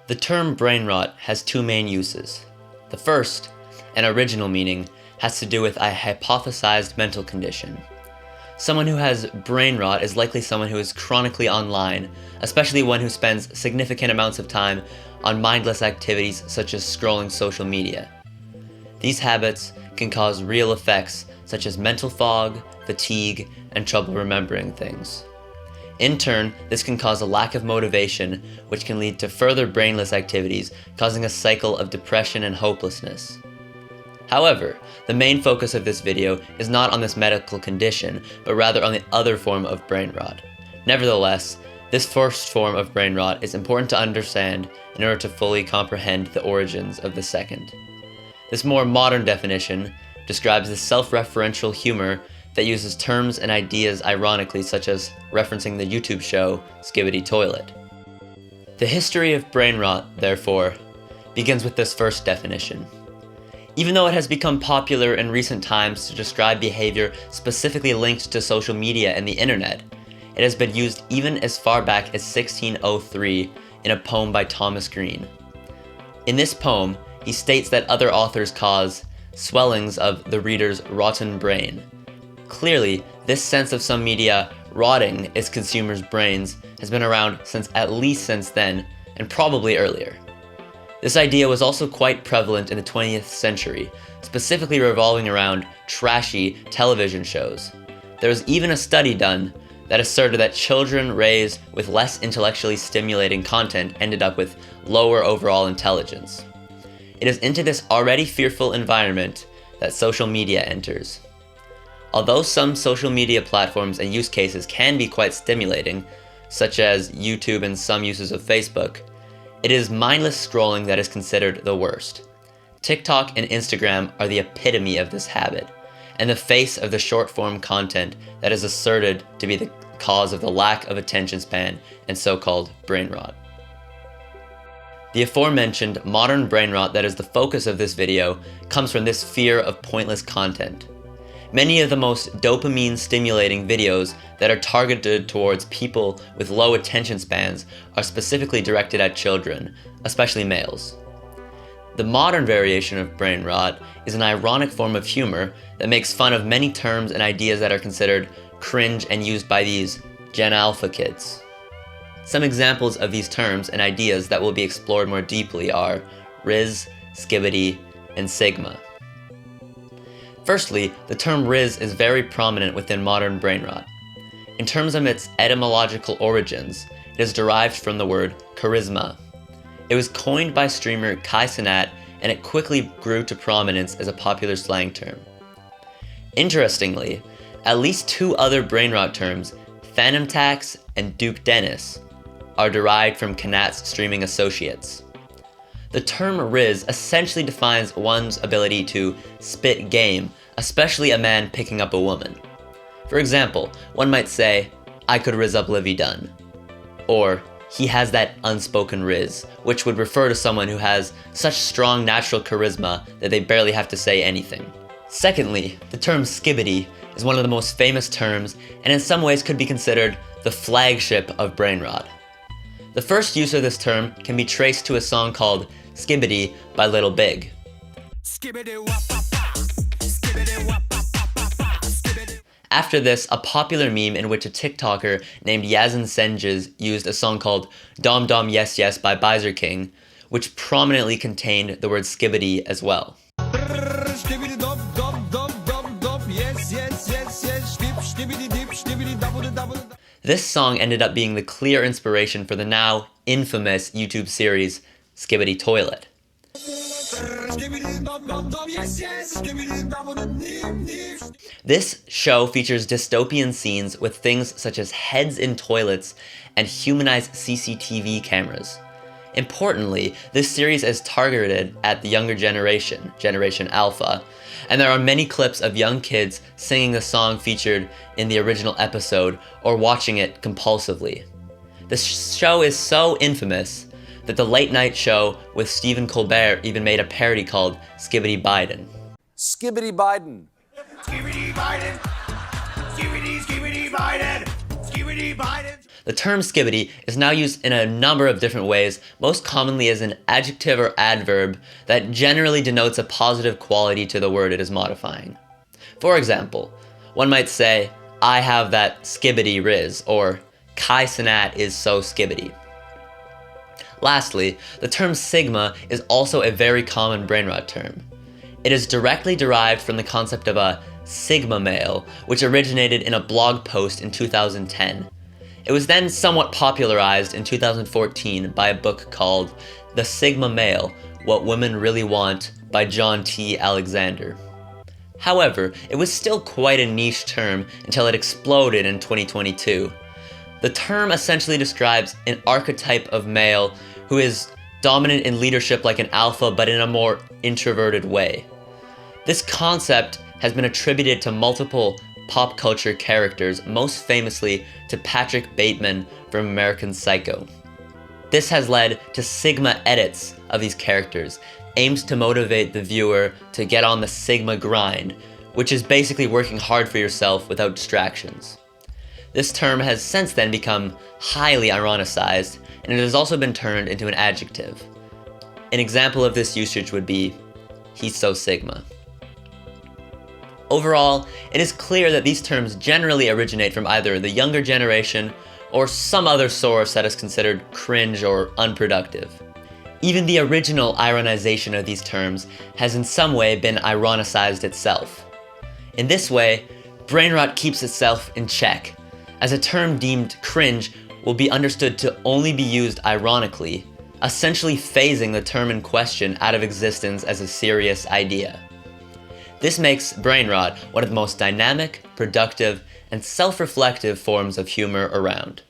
The term brain rot has two main uses. The first, an original meaning, has to do with a hypothesized mental condition. Someone who has brain rot is likely someone who is chronically online, especially one who spends significant amounts of time on mindless activities such as scrolling social media. These habits can cause real effects such as mental fog, fatigue, and trouble remembering things. In turn, this can cause a lack of motivation, which can lead to further brainless activities, causing a cycle of depression and hopelessness. However, the main focus of this video is not on this medical condition, but rather on the other form of brain rot. Nevertheless, this first form of brain rot is important to understand in order to fully comprehend the origins of the second. This more modern definition describes the self-referential humor that uses terms and ideas ironically, such as referencing the YouTube show Skibbity Toilet. The history of brain rot, therefore, begins with this first definition. Even though it has become popular in recent times to describe behavior specifically linked to social media and the internet, it has been used even as far back as 1603 in a poem by Thomas Green. In this poem, he states that other authors cause swellings of the reader's rotten brain. Clearly, this sense of some media rotting its consumers' brains has been around at least since then, and probably earlier. This idea was also quite prevalent in the 20th century, specifically revolving around trashy television shows. There was even a study done that asserted that children raised with less intellectually stimulating content ended up with lower overall intelligence. It is into this already fearful environment that social media enters. Although some social media platforms and use cases can be quite stimulating, such as YouTube and some uses of Facebook, it is mindless scrolling that is considered the worst. TikTok and Instagram are the epitome of this habit, and the face of the short-form content that is asserted to be the cause of the lack of attention span and so-called brain rot. The aforementioned modern brain rot that is the focus of this video comes from this fear of pointless content. Many of the most dopamine-stimulating videos that are targeted towards people with low attention spans are specifically directed at children, especially males. The modern variation of brain rot is an ironic form of humor that makes fun of many terms and ideas that are considered cringe and used by these Gen Alpha kids. Some examples of these terms and ideas that will be explored more deeply are Riz, Skibbity, and Sigma. Firstly, the term Riz is very prominent within modern brain rot. In terms of its etymological origins, it is derived from the word charisma. It was coined by streamer Kai Cenat, and it quickly grew to prominence as a popular slang term. Interestingly, at least two other brain rot terms, Phantom Tax and Duke Dennis, are derived from Cenat's streaming associates. The term Riz essentially defines one's ability to spit game, especially a man picking up a woman. For example, one might say, "I could riz up Livy Dunn," or "he has that unspoken riz," which would refer to someone who has such strong natural charisma that they barely have to say anything. Secondly, the term skibbity is one of the most famous terms and in some ways could be considered the flagship of brain rot. The first use of this term can be traced to a song called Skibbity by Little Big. After this, a popular meme in which a TikToker named Yazin Senges used a song called Dom Dom Yes Yes by Bizer King, which prominently contained the word skibbity as well. This song ended up being the clear inspiration for the now infamous YouTube series Skibbity Toilet. This show features dystopian scenes with things such as heads in toilets and humanized CCTV cameras. Importantly, this series is targeted at the younger generation, Generation Alpha, and there are many clips of young kids singing the song featured in the original episode or watching it compulsively. The show is so infamous that the late night show with Stephen Colbert even made a parody called Skibbity Biden. Skibbity Biden. Skibbity Biden. Skibbity, skibbity Biden. Skibbity Biden. The term skibbity is now used in a number of different ways, most commonly as an adjective or adverb that generally denotes a positive quality to the word it is modifying. For example, one might say, I have that skibbity riz, or Kai Cenat is so skibbity. Lastly, the term sigma is also a very common Brainrot term. It is directly derived from the concept of a sigma male, which originated in a blog post in 2010. It was then somewhat popularized in 2014 by a book called The Sigma Male: What Women Really Want by John T. Alexander. However, it was still quite a niche term until it exploded in 2022. The term essentially describes an archetype of male who is dominant in leadership like an alpha, but in a more introverted way. This concept has been attributed to multiple pop culture characters, most famously to Patrick Bateman from American Psycho. This has led to Sigma edits of these characters, aimed to motivate the viewer to get on the Sigma grind, which is basically working hard for yourself without distractions. This term has since then become highly ironicized, and it has also been turned into an adjective. An example of this usage would be, he's so Sigma. Overall, it is clear that these terms generally originate from either the younger generation or some other source that is considered cringe or unproductive. Even the original ironization of these terms has in some way been ironicized itself. In this way, Brainrot keeps itself in check, as a term deemed cringe will be understood to only be used ironically, essentially phasing the term in question out of existence as a serious idea. This makes Brainrot one of the most dynamic, productive, and self-reflective forms of humor around.